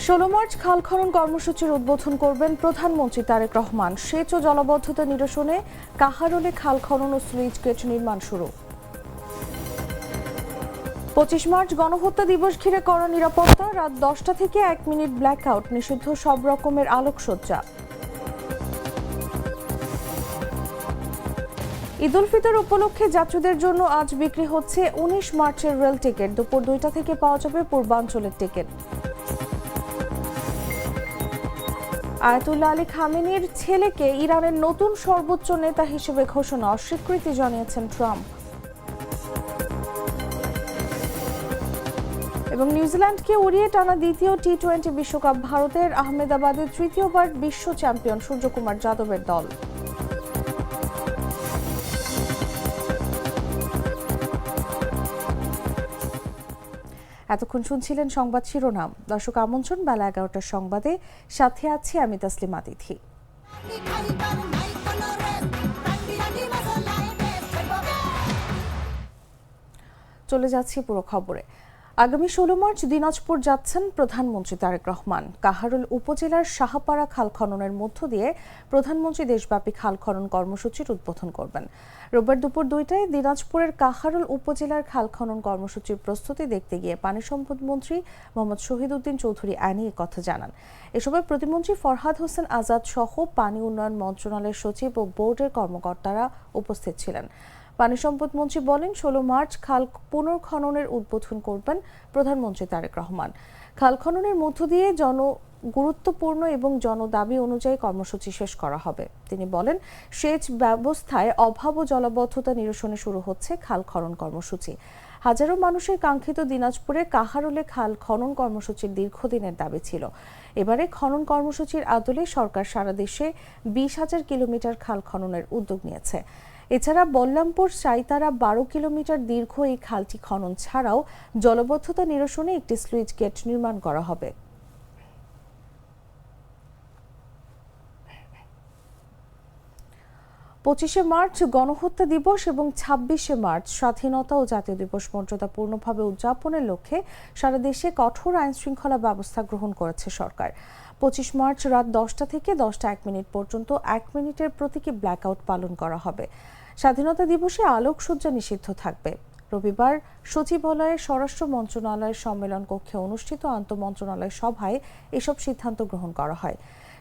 ১৬ March খাল খনন কর্মসূচির উদ্বোধন করবেন প্রধানমন্ত্রী তারেক রহমান। সেচ ও জলাবদ্ধতা নিরসনে কাহারোলে খাল খনন ও স্লুইস গেট নির্মাণ শুরু। ২৫ মার্চ গণহত্যা দিবস ঘিরে কড়া নিরাপত্তা, রাত ১০টা থেকে ১ মিনিট ব্ল্যাকআউট, নিষিদ্ধ সব রকমের আলোকসজ্জা। ঈদ উল ফিতর উপলক্ষে যাত্রীদের জন্য আজ বিক্রি হচ্ছে ১৯ মার্চের রেল টিকিট। দুপুর ২টা থেকে পাওয়া যাবে পূর্বাঞ্চলের টিকিট। আয়াতুল্লাহ আলী খামেনির ছেলেকে ইরানের নতুন সর্বোচ্চ নেতা হিসেবে ঘোষণা, অস্বীকৃতি জানিয়েছেন ট্রাম্প। এবং নিউজিল্যান্ডকে উড়িয়ে টানা দ্বিতীয় টি-20 বিশ্বকাপ ভারতের, আহমেদাবাদে তৃতীয়বার বিশ্ব চ্যাম্পিয়ন সূর্যকুমার যাদবের দল। এতক্ষণ শুনছিলেন সংবাদ শিরোনাম। দর্শক, আমন্ত্রণ বেলা 11টার সংবাদে, সাথে আছি আমি তাসলিমা তিথি। চলে যাচ্ছি পুরো খবরে। আগামী ১৬ মার্চ দিনাজপুর যাচ্ছেন প্রধানমন্ত্রী তারেক রহমান। কাহারোল উপজেলার সাহাপাড়া খাল খননের মধ্য দিয়ে প্রধানমন্ত্রী দেশব্যাপী খাল খনন কর্মসূচির উদ্বোধন করবেন। রোববার দুপুর ২টায় দিনাজপুরের কাহারোল উপজেলার খাল খনন কর্মসূচির প্রস্তুতি দেখতে গিয়ে পানি সম্পদ মন্ত্রী মোহাম্মদ শহীদ উদ্দিন চৌধুরী আনি কথা জানান। এ সময় প্রতিমন্ত্রী ফরহাদ হোসেন আজাদ সহ পানি উন্নয়ন মন্ত্রণালয়ের সচিব ও বোর্ডের কর্মকর্তারা উপস্থিত ছিলেন। পানি সম্পদ মন্ত্রী বলেন, ১৬ মার্চ খাল পুনর্খননের উদ্বোধন করবেন প্রধানমন্ত্রী তারেক রহমান। খাল খননের মধ্য দিয়ে গুরুত্বপূর্ণ এবং জনদাবি অনুযায়ী কর্মসূচি শেষ করা হবে। তিনি বলেন, সেচ ব্যবস্থায় অভাব ও জলাবদ্ধতা নিরসনে শুরু হচ্ছে খাল খনন কর্মসূচি। হাজারো মানুষের কাঙ্ক্ষিত দিনাজপুরে কাহারোলে খাল খনন কর্মসূচির দীর্ঘদিনের দাবি ছিল। এবারে খনন কর্মসূচির আদলে সরকার সারা দেশে ২০,০০০ কিলোমিটার খাল খননের উদ্যোগ নিয়েছে। এছাড়া বল্লামপুর সাইতারা ১২ কিলোমিটার দীর্ঘ এই খালটি খনন ছাড়াও জলাবদ্ধতা নিরসনে একটি স্লুইস গেট নির্মাণ করা হবে। পঁচিশে মার্চ গণহত্যা দিবস এবং ২৬শে মার্চ স্বাধীনতা ও জাতীয় দিবস মর্যাদাপূর্ণভাবে উদযাপনের লক্ষ্যে সারা দেশে কঠোর আইন শৃঙ্খলা ব্যবস্থা গ্রহণ করেছে সরকার। ২৫ মার্চ রাত ১০টা থেকে ১০টা ১ মিনিট পর্যন্ত ১ মিনিটের প্রতীকী ব্ল্যাকআউট পালন করা হবে। স্বাধীনতা দিবসে আলোকসজ্জা নিষিদ্ধ থাকবে। রবিবার সচিবালয়ে স্বরাষ্ট্র মন্ত্রণালয়ের সম্মেলন কক্ষে অনুষ্ঠিত আন্তঃমন্ত্রণালয় সভায় এসব সিদ্ধান্ত গ্রহণ করা হয়।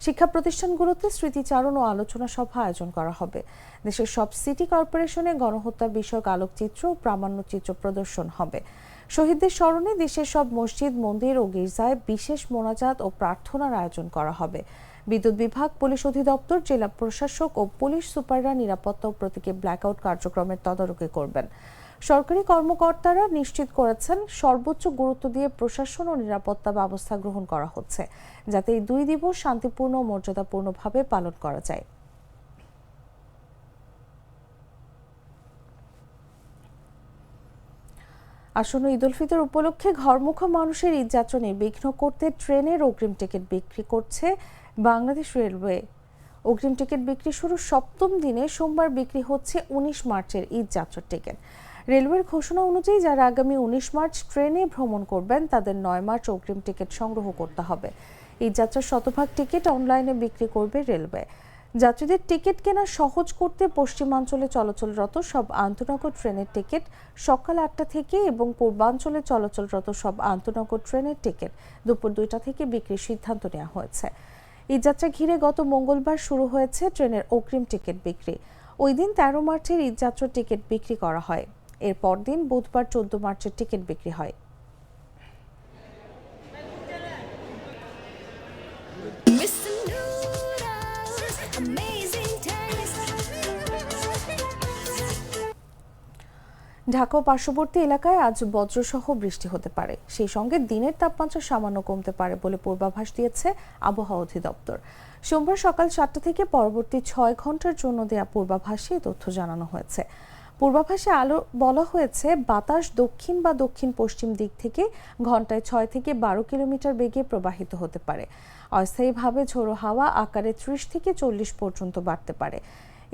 শিক্ষা প্রতিষ্ঠানগুলোতে স্মৃতিচারণ ও আলোচনা সভা আয়োজন করা হবে। দেশের সব সিটি কর্পোরেশনে গণহত্যা বিষয়ক আলোকচিত্র ও প্রামাণ্যচিত্র প্রদর্শন হবে। শহীদদের স্মরণে দেশের সব মসজিদ, মন্দির ও গির্জায় বিশেষ মোনাজাত ও প্রার্থনার আয়োজন করা হবে। বিদ্যুৎ বিভাগ, পুলিশ অধিদপ্তর, জেলা প্রশাসক ও পুলিশ সুপাররা নিরাপত্তা ও প্রতীকী ব্ল্যাকআউট কার্যক্রমের তদারকি করবেন। সরকারি কর্মকর্তারা নিশ্চিত করেছেন, সর্বোচ্চ গুরুত্ব দিয়ে প্রশাসন ও নিরাপত্তা ব্যবস্থা গ্রহণ করা হচ্ছে, যাতে এই দুই দিবস শান্তিপূর্ণ ও মর্যাদাপূর্ণভাবে পালন করা যায়। আসন্ন ঈদ উল ফিতর উপলক্ষে ঘরমুখো মানুষের ঈদযাত্রা নির্বিঘ্ন করতে ট্রেনের অগ্রিম টিকিট বিক্রি করছে বাংলাদেশ রেলওয়ে। অগ্রিম টিকিট বিক্রি শুরুর ৭ম দিনে সোমবার বিক্রি হচ্ছে ১৯ মার্চের ঈদযাত্রার টিকিট। রেলওয়ের ঘোষণা অনুযায়ী যারা আগামী ১৯ মার্চ ট্রেনে ভ্রমণ করবেন তাদের ৯ মার্চ অগ্রিম টিকিট সংগ্রহ করতে হবে। ঈদযাত্রার শতভাগ টিকিট অনলাইনে বিক্রি করবে রেলওয়ে। যাত্রীদের টিকিট কেনা সহজ করতে পশ্চিমাঞ্চলে চলাচলরত সব আন্তনগর ট্রেনের টিকিট সকাল ৮টা থেকে এবং পূর্বাঞ্চলে চলাচলরত সব আন্তনগর ট্রেনের টিকিট দুপুর ২টা থেকে বিক্রির সিদ্ধান্ত নেওয়া হয়েছে। ঈদযাত্রা ঘিরে গত মঙ্গলবার শুরু হয়েছে ট্রেনের অগ্রিম টিকিট বিক্রি। ওই দিন ১৩ মার্চের ঈদযাত্রার টিকিট বিক্রি করা হয়। এর পরদিন বুধবার ১৪ মার্চের টিকিট বিক্রি হয়। ঢাকা ও পার্শ্ববর্তী এলাকায় আজ বজ্রসহ বৃষ্টি হতে পারে। সেই সঙ্গে দিনের তাপমাত্রা সামান্য কমতে পারে বলে পূর্বাভাস দিয়েছে আবহাওয়া অধিদপ্তর। সোমবার সকাল ৭টা থেকে পরবর্তী ৬ ঘন্টার জন্য দেয়া পূর্বাভাসে এই তথ্য জানানো হয়েছে। পূর্বাভাসে বলা হয়েছে, বাতাস দক্ষিণ বা দক্ষিণ পশ্চিম দিক থেকে ঘন্টায় ৬ থেকে ১২ কিলোমিটার বেগে প্রবাহিত হতে পারে। অস্থায়ীভাবে ঝোড়ো হাওয়া আকারে ৩০ থেকে ৪০ পর্যন্ত বাড়তে পারে।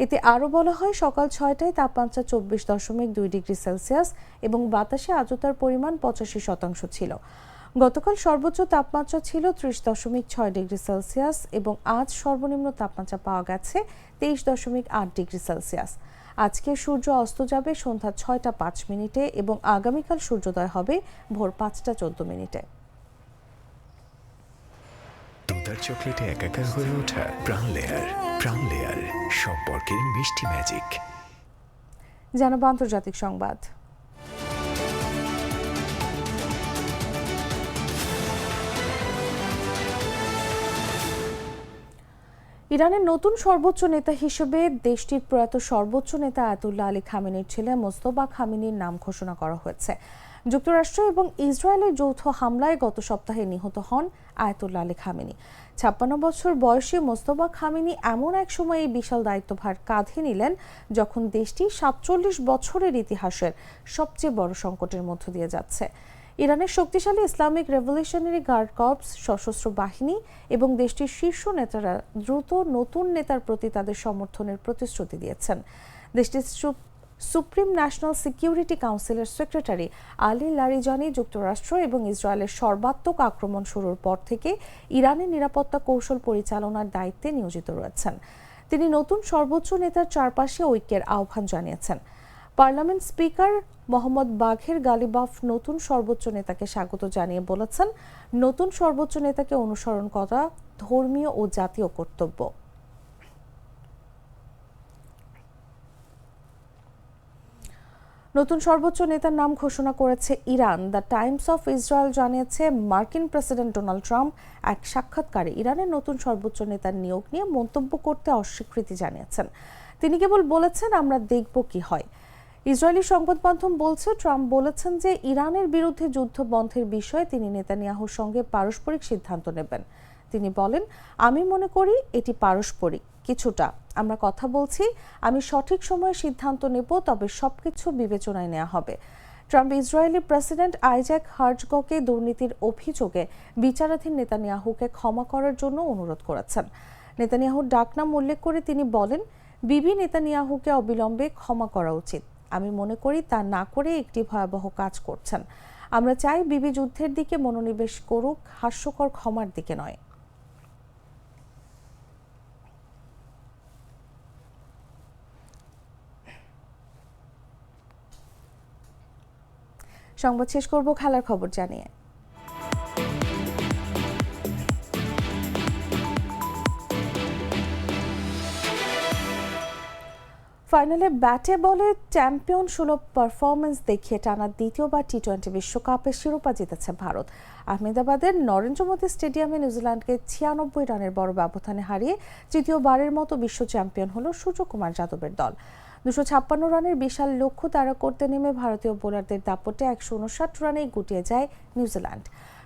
এতে আরও বলা হয়, সকাল ৬টায় তাপমাত্রা ২৪.২ ডিগ্রি সেলসিয়াস এবং বাতাসে আর্দ্রতার পরিমাণ ৮৫% ছিল। গতকাল সর্বোচ্চ তাপমাত্রা ছিল 30.6 ডিগ্রি সেলসিয়াস এবং আজ সর্বনিম্ন তাপমাত্রা পাওয়া গেছে 23.8 ডিগ্রি সেলসিয়াস। আজকে সূর্য অস্ত যাবে সন্ধ্যা 6টা 5 মিনিটে এবং আগামীকাল সূর্যোদয় হবে ভোর 5টা 14 মিনিটে। দুধার চকলেটে একাকার হয়ে ওঠা প্রাণ লেয়ার সম্পর্কের মিষ্টি ম্যাজিক। জানাবো আন্তর্জাতিক সংবাদ। ইরানের নতুন সর্বোচ্চ নেতা হিসেবে দেশটির প্রয়াত সর্বোচ্চ নেতা আয়াতুল্লাহ আলী খামেনির ছেলে মোস্তফা খামেনির নাম ঘোষণা করা হয়েছে। যুক্তরাষ্ট্র এবং ইসরায়েলের যৌথ হামলায় গত সপ্তাহে নিহত হন আয়াতুল্লাহ আলী খামেনি। 56 বছর বয়সী মোস্তফা খামেনি এমন এক সময় এই বিশাল দায়িত্বভার কাঁধে নিলেন যখন দেশটি 47 বছরের ইতিহাসের সবচেয়ে বড় সংকটের মধ্য দিয়ে যাচ্ছে। ইরানের শক্তিশালী ইসলামিক রেভলিউশনারি গার্ড কর্পস, সশস্ত্র বাহিনী এবং দেশটির শীর্ষ নেতারা দ্রুত নতুন নেতার প্রতি তাদের সমর্থনের প্রতিশ্রুতি দিয়েছেন। দেশটির সুপ্রিম ন্যাশনাল সিকিউরিটি কাউন্সিলের সেক্রেটারি আলী লারিজানি যুক্তরাষ্ট্র এবং ইসরায়েলের সর্বাত্মক আক্রমণ শুরুর পর থেকে ইরানের নিরাপত্তা কৌশল পরিচালনার দায়িত্বে নিয়োজিত রয়েছেন। তিনি নতুন সর্বোচ্চ নেতার চারপাশে ঐক্যের আহ্বান জানিয়েছেন। পার্লামেন্ট স্পিকার মোহাম্মদ বাঘের গালিবাফ নতুন সর্বোচ্চ নেতাকে স্বাগত জানিয়ে বলেছেন, নতুন সর্বোচ্চ নেতাকে অনুসরণ করা ধর্মীয় ও জাতীয় কর্তব্য। নতুন সর্বোচ্চ নেতার নাম ঘোষণা করেছে Iran. The Times of Israel জানিয়েছে, মার্কিন প্রেসিডেন্ট ডোনাল্ড ট্রাম্প এক সাক্ষাৎকারে ইরানের নতুন সর্বোচ্চ নেতার নিয়োগ নিয়ে মন্তব্য করতে অস্বীকৃতি জানিয়েছেন। তিনি কেবল বলেছেন, আমরা দেখব কি হয়। ইসরায়েলি সংবাদ মাধ্যম বলছে, ট্রাম্প বলেছেন যে ইরানের বিরুদ্ধে যুদ্ধ বন্ধের বিষয়ে তিনি নেতানিয়াহুর সঙ্গে পারস্পরিক সিদ্ধান্ত নেবেন। তিনি বলেন, আমি মনে করি এটি পারস্পরিক কিছুটা। আমরা কথা বলছি, আমি সঠিক সময়ে সিদ্ধান্ত নেব, তবে সবকিছু বিবেচনায় নেওয়া হবে। ট্রাম্প ইসরায়েলি প্রেসিডেন্ট আইজ্যাক হার্জগকে দুর্নীতির অভিযোগে বিচারাধীন নেতানিয়াহুকে ক্ষমা করার জন্য অনুরোধ করেছেন। নেতানিয়াহুর ডাকনাম উল্লেখ করে তিনি বলেন, বিবি নেতানিয়াহুকে অবিলম্বে ক্ষমা করা উচিত। আমি মনে করি তা না করে একটি ভয়াবহ কাজ করছেন। আমরা চাই বিবি যুদ্ধের দিকে মনোনিবেশ করুক, হাস্যকর ক্ষমার দিকে নয়। সংবাদ শেষ করব খেলার খবর জানিয়ে। ফাইনালে ব্যাটে বলে চ্যাম্পিয়ন সুলভ পারফরমেন্স দেখিয়ে টানা দ্বিতীয়বার টি-20 বিশ্বকাপের শিরোপা জিতেছে ভারত। আহমেদাবাদের নরেন্দ্র মোদী স্টেডিয়ামে নিউজিল্যান্ডকে 96 রানের বড় ব্যবধানে হারিয়ে তৃতীয়বারের মতো বিশ্ব চ্যাম্পিয়ন হল সূর্যকুমার যাদবের দল। 256 রানের বিশাল লক্ষ্য তাড়া করতে নেমে ভারতীয় বোলারদের দাপটে 159 রানেই গুটিয়ে যায় নিউজিল্যান্ড।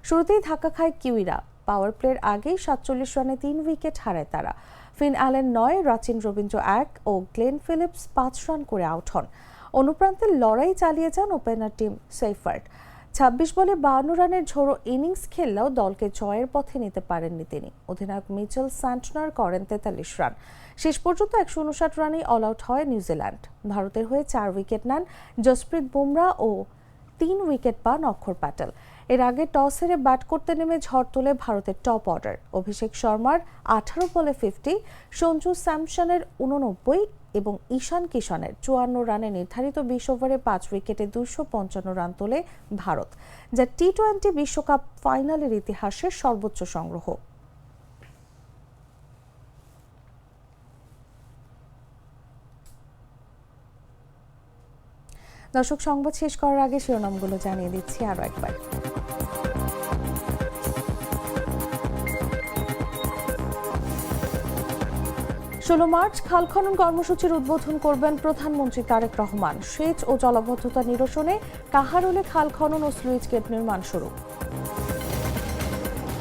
শুরুতেই ধাক্কা খায় কিউইরা। পাওয়ার প্লের আগেই 47 রানে 3 উইকেট হারায় তারা। ফিন অ্যালেন 9, রাচিন রবীন্দ্র 1 ও গ্লেন ফিলিপস 5 রান করে আউট হন। অনুপ্রান্তে লড়াই চালিয়ে যান ওপেনার টিম সেইফার্ট। 26 বলে 52 রানের ঝোড়ো ইনিংস খেললেও দলকে জয়ের পথে নিতে পারেননি তিনি। অধিনায়ক মিচেল স্যান্টনার করেন 43 রান। শেষ পর্যন্ত 159 রানেই অল আউট হয় নিউজিল্যান্ড। ভারতের হয়ে 4 উইকেট নেন জসপ্রীত বুমরা ও 3 উইকেট পান অক্ষর প্যাটেল। এর আগে টস হেরে ব্যাট করতে নেমে ঝড় তোলে ভারতের টপ অর্ডার। অভিষেক শর্মার 18 বলে 50, সঞ্জু স্যামসনের 89 এবং ঈশান কিষানের 54 রানে নির্ধারিত 20 ওভারে 5 উইকেটে 255 রান তোলে ভারত, যা টি-20 বিশ্বকাপ ফাইনালের ইতিহাসের সর্বোচ্চ সংগ্রহ। দর্শক, সংবাদ শেষ করার আগে শিরোনামগুলো জানিয়ে দিচ্ছি আরো একবার। 16 মার্চ খাল খনন কর্মসূচির উদ্বোধন করবেন প্রধানমন্ত্রী তারেক রহমান। সেচ ও জলাবদ্ধতা নিরসনে কাহারোলে খাল খনন ও স্লুইস গেট নির্মাণ শুরু।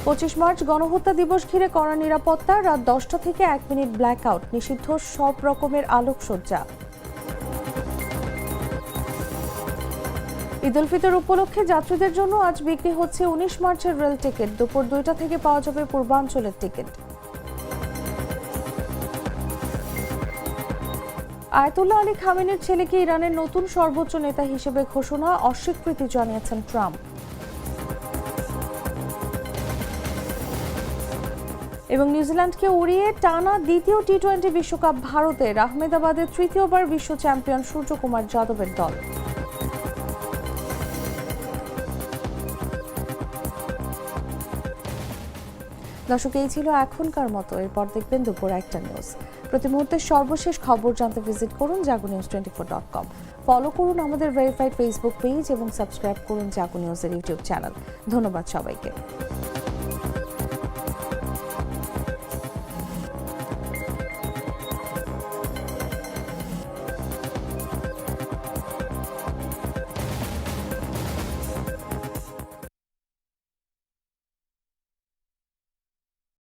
25 মার্চ গণহত্যা দিবস ঘিরে কড়া নিরাপত্তা, রাত 10টা থেকে 1 মিনিট ব্ল্যাকআউট, নিষিদ্ধ সব রকমের আলোকসজ্জা। ঈদ উল ফিতর উপলক্ষে যাত্রীদের জন্য আজ বিক্রি হচ্ছে 19 মার্চের রেল টিকিট। দুপুর 2টা থেকে পাওয়া যাবে পূর্বাঞ্চলের টিকিট। আয়াতুল্লাহ আলী খামেনির ছেলেকে ইরানের নতুন সর্বোচ্চ নেতা হিসেবে ঘোষণা, অস্বীকৃতি জানিয়েছেন ট্রাম্প। এবং নিউজিল্যান্ডকে উড়িয়ে টানা দ্বিতীয় টি-20 বিশ্বকাপ ভারতের। আহমেদাবাদে তৃতীয়বার বিশ্ব চ্যাম্পিয়ন সূর্যকুমার যাদবের দল। দর্শক, এই ছিল এখনকার মতো। এরপর দেখবেন দুপুর 1টা নিউজ। প্রতি মুহূর্তে সর্বশেষ খবর জানতে ভিজিট করুন jagonews24.com। ফলো করুন আমাদের ভেরিফাইড ফেসবুক পেজ এবং সাবস্ক্রাইব করুন জাগো নিউজের ইউটিউব চ্যানেল। ধন্যবাদ সবাইকে।